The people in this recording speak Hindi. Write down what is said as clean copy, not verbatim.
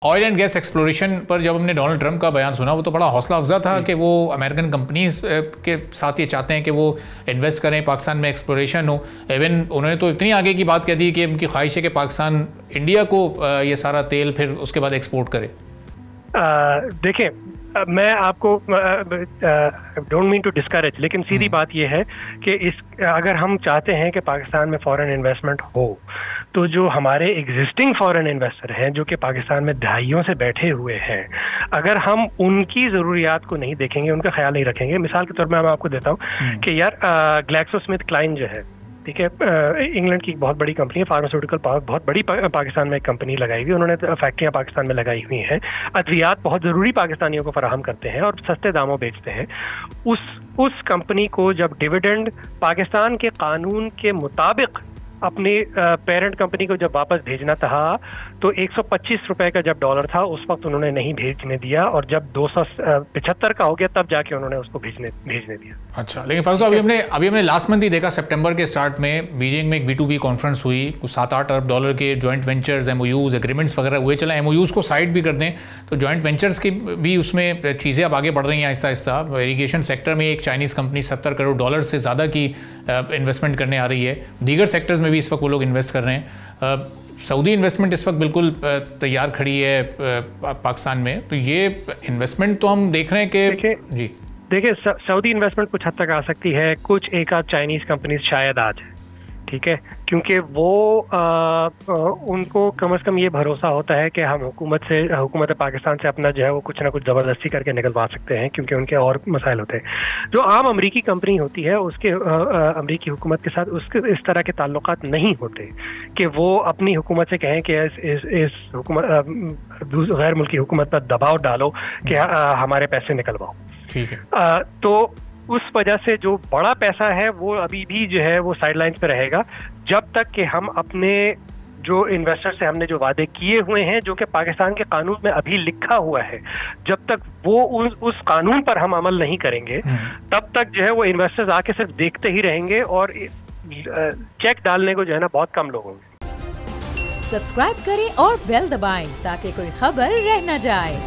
ऑयल एंड गैस एक्सप्लोरेशन पर जब हमने डोनाल्ड ट्रंप का बयान सुना, वो तो बड़ा हौसला अफजा था कि वो अमेरिकन कंपनीज के साथ ये चाहते हैं कि वो इन्वेस्ट करें, पाकिस्तान में एक्सप्लोरेशन हो। इवन उन्होंने तो इतनी आगे की बात कह दी कि उनकी ख्वाहिश है कि पाकिस्तान इंडिया को ये सारा तेल फिर उसके बाद एक्सपोर्ट करे। देखिए, मैं आपको डोंट मीन टू डिस्करेज, लेकिन सीधी बात यह है कि अगर हम चाहते हैं कि पाकिस्तान में फॉरेन इन्वेस्टमेंट हो, तो जो हमारे एग्जिस्टिंग फॉरेन इन्वेस्टर हैं जो कि पाकिस्तान में दहाइयों से बैठे हुए हैं, अगर हम उनकी ज़रूरियात को नहीं देखेंगे, उनका ख्याल नहीं रखेंगे। मिसाल के तौर पर मैं आपको देता हूँ कि यार ग्लैक्सोस्मिथक्लाइन जो है, ठीक है, इंग्लैंड की बहुत बड़ी कंपनी है, फार्मास्यूटिकल बहुत बड़ी पाकिस्तान में एक कंपनी लगाई हुई, उन्होंने फैक्ट्रियां पाकिस्तान में लगाई हुई हैं, अद्वियात बहुत ज़रूरी पाकिस्तानियों को फराहम करते हैं और सस्ते दामों बेचते हैं। उस कंपनी को जब डिविडेंड पाकिस्तान के कानून के मुताबिक अपनी पेरेंट कंपनी को जब वापस भेजना था, तो 125 रुपए का जब डॉलर था उस वक्त उन्होंने नहीं भेजने दिया, और जब 275 का हो गया तब जाके उन्होंने उसको भेजने दिया। अच्छा, लेकिन फारूक साहब, अभी हमने लास्ट मंथ ही देखा, सितंबर के स्टार्ट में बीजिंग में एक B2B कॉन्फ्रेंस हुई, कुछ 7-8 अरब डॉलर के जॉइंट वेंचर्स, MOUs, एग्रीमेंट्स वगैरह हुए। चला MOUs को साइड भी कर दें तो जॉइंट वेंचर्स की भी उसमें चीज़ें अब आगे बढ़ रही हैं आहिस्ता आहिस्ता। इरीगेशन सेक्टर में एक चाइनीज़ कंपनी 70 करोड़ डॉलर से ज़्यादा की इन्वेस्टमेंट करने आ रही है। दीगर सेक्टर्स में भी इस वक्त वो लोग इन्वेस्ट कर रहे हैं। सऊदी इन्वेस्टमेंट इस वक्त बिल्कुल तैयार खड़ी है पाकिस्तान में, तो ये इन्वेस्टमेंट तो हम देख रहे हैं कि जी देखिए, सऊदी इन्वेस्टमेंट कुछ हद तक आ सकती है, कुछ एक आध चाइनीज कंपनीज शायद आज, ठीक है, क्योंकि वो उनको कम से कम ये भरोसा होता है कि हम हुकूमत पाकिस्तान से अपना जो है वो कुछ ना कुछ ज़बरदस्ती करके निकलवा सकते हैं, क्योंकि उनके और मसाइल होते हैं। जो आम अमरीकी कंपनी होती है उसके अमरीकी हुकूमत के साथ उसके इस तरह के ताल्लुकात नहीं होते कि वो अपनी हुकूमत से कहें कि इस हुकूमत गैर मुल्की हुकूमत पर दबाव डालो कि हमारे पैसे निकलवाओ, ठीक है। तो उस वजह से जो बड़ा पैसा है वो अभी भी जो है वो साइडलाइंस पे रहेगा, जब तक कि हम अपने जो इन्वेस्टर से हमने जो वादे किए हुए हैं, जो कि पाकिस्तान के कानून में अभी लिखा हुआ है, जब तक वो उस कानून पर हम अमल नहीं करेंगे, तब तक जो है वो इन्वेस्टर्स आके सिर्फ देखते ही रहेंगे और चेक डालने को जो है ना बहुत कम लोग होंगे। सब्सक्राइब करें और बेल दबाएं ताकि कोई खबर रह न जाए।